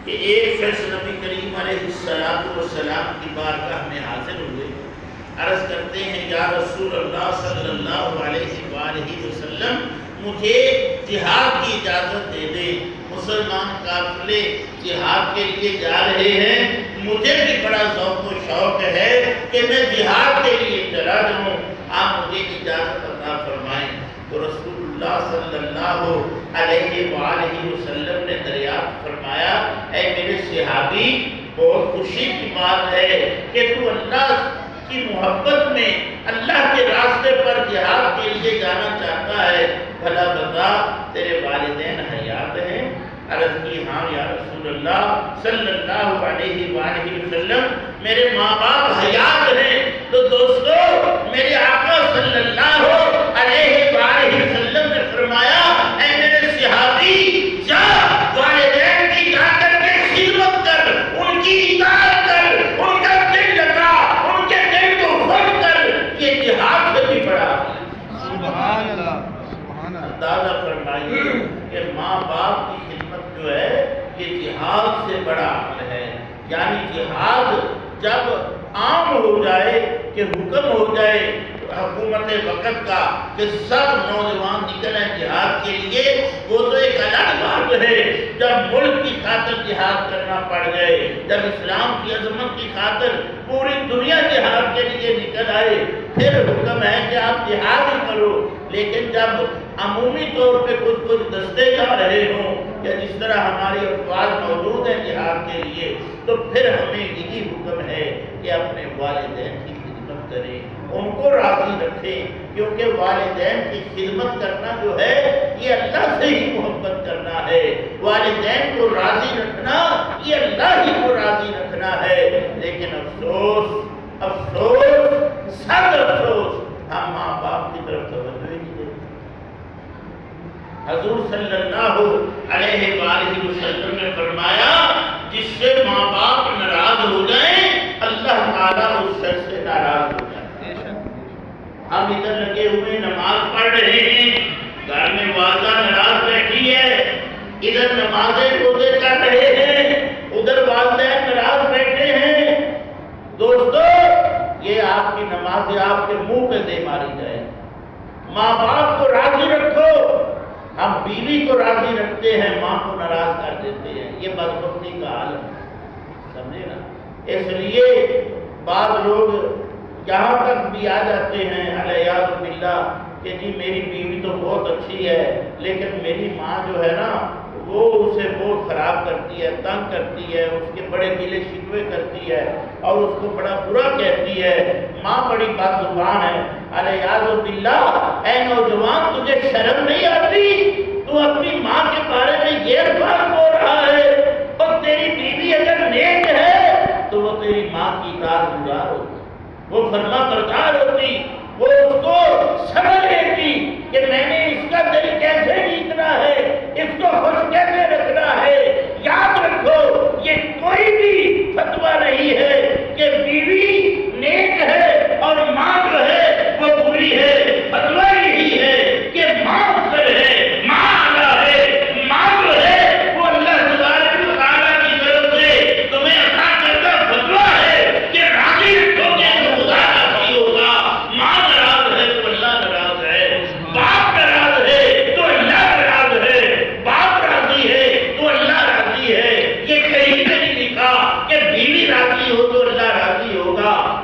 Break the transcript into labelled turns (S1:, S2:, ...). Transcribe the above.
S1: کہ ایک شخص نبی کریم علیہ السلام کی بارگاہ میں حاضر ہوئے، عرض کرتے ہیں یا رسول اللہ صلی اللہ علیہ وآلہ وسلم مجھے جہاد کی اجازت دے دیں، مسلمان قافلے جہاد کے لیے جا رہے ہیں، مجھے بھی بڑا ذوق و شوق ہے کہ میں جہاد کے لیے چلا جاؤں، آپ مجھے اجازت عطا فرمائیں۔ تو رسول اللہ صلی اللہ علیہ وآلہ وسلم نے دریافت فرمایا، اے میرے صحابی بہت خوشی کی بات ہے کہ تو اللہ کی محبت میں اللہ کے راستے پر جہاد کے لیے جانا چاہتا ہے، بھلا بتا تیرے والدین حیات ہیں؟ عرض کی ہاں یا رسول اللہ صلی اللہ علیہ وآلہ وسلم میرے ماں باپ حیات ہیں۔ تو دوستو میرے آقا صلی اللہ علیہ وآلہ وسلم نے فرمایا، اے میرے صحابی جا والدین کی جا کر کے خدمت کر، ان کی اطاعت کر، ان کا دل لگا، ان کے دل کو خوش کر، یہ جہاد سے بھی بڑا ہے۔
S2: سبحان اللہ، سبحان اللہ۔
S1: اندازہ فرمائیے کہ ماں باپ کی خدمت جو ہے یہ جہاد سے بڑا عمل ہے۔ یعنی جہاد جب عام ہو جائے کہ حکم ہو جائے حکومت وقت کا کہ سب نوجوان نکلیں جہاد کے لیے، وہ تو ایک الگ بات ہے۔ جب ملک کی خاطر جہاد کرنا پڑ جائے، جب اسلام کی عظمت کی خاطر پوری دنیا جہاد کے لیے نکل آئے، پھر حکم ہے کہ آپ جہاد ہی کرو۔ لیکن جب عمومی طور پہ کچھ دستے جا رہے ہوں یا جس طرح ہماری افواج موجود ہیں جہاد کے لیے، تو پھر ہمیں یہی حکم ہے کہ اپنے والدین کی خدمت کریں، ان کو راضی رکھیں، کیونکہ والدین کی خدمت کرنا جو ہے یہ اللہ سے ہی محبت کرنا ہے، والدین کو راضی رکھنا یہ اللہ ہی کو راضی رکھنا ہے۔ لیکن افسوس افسوس سخت افسوس ہم ماں باپ کی طرف توجہ ہی نہیں دیتے۔ حضور صلی اللہ علیہ وآلہ وسلم نے فرمایا، جس سے ماں باپ ناراض ہو جائیں اللہ تعالیٰ اس شخص سے ناراض ہو جائے۔ ہم ادھر لگے ہوئے نماز پڑھ رہے ہیں، گھر میں والدہ ناراض بیٹھی ہے، ادھر نمازیں روزے کر رہے ہیں، ادھر والدین ناراض بیٹھے ہیں۔ دوستو یہ آپ کی نماز آپ کے منہ پہ دے ماری جائے۔ ماں باپ کو راضی رکھو۔ ہم بیوی کو راضی رکھتے ہیں، ماں کو ناراض کر دیتے ہیں، یہ بدبختی کا حال ہے، سمجھے نا؟ اس لیے بعض لوگ یہاں تک بھی آ جاتے ہیں علیاذ باللہ کہ جی میری بیوی تو بہت اچھی ہے لیکن میری ماں جو ہے نا وہ اسے بہت خراب کرتی ہے، تنگ کرتی ہے، اس کے بڑے گلے شکوے کرتی ہے اور اس کو بڑا برا کہتی ہے، ماں بڑی بد زبان ہے۔ علیاذ باللہ اے نوجوان تجھے شرم نہیں آتی؟ تو اپنی ماں کے بارے میں یہ الفاظ بول رہا ہے، اور تیری بیوی اگر نیک ہے تو وہ تیری ماں کی اطاعت گزار ہوتی، وہ فرما بردار ہوتی، وہ اس کو سمجھ لیتی کہ میں نے اس کا دل کیسے جیتنا ہے، اس کو خوش کیسے رکھنا ہے۔ یاد رکھو یہ کوئی بھی فتویٰ نہیں ہے کہ بیوی نیک ہے اور ماں جو ہے وہ بری ہے۔ فتویٰ یہی ہے کہ ماں افضل ہے، ماں اعلیٰ ہے، ماں جو ہے وہ اللہ تبارک و تعالیٰ کی طرف سے تمہیں عطا کردہ فتویٰ ہے کہ راضی رکھو گے تو خدا راضی ہوگا۔ ماں ناراض ہے تو اللہ ناراض ہے، باپ ناراض ہے تو اللہ ناراض ہے، باپ راضی ہے تو اللہ راضی ہے۔ یہ کہیں پہ نہیں لکھا کہ بیوی راضی ہو تو اللہ راضی ہوگا۔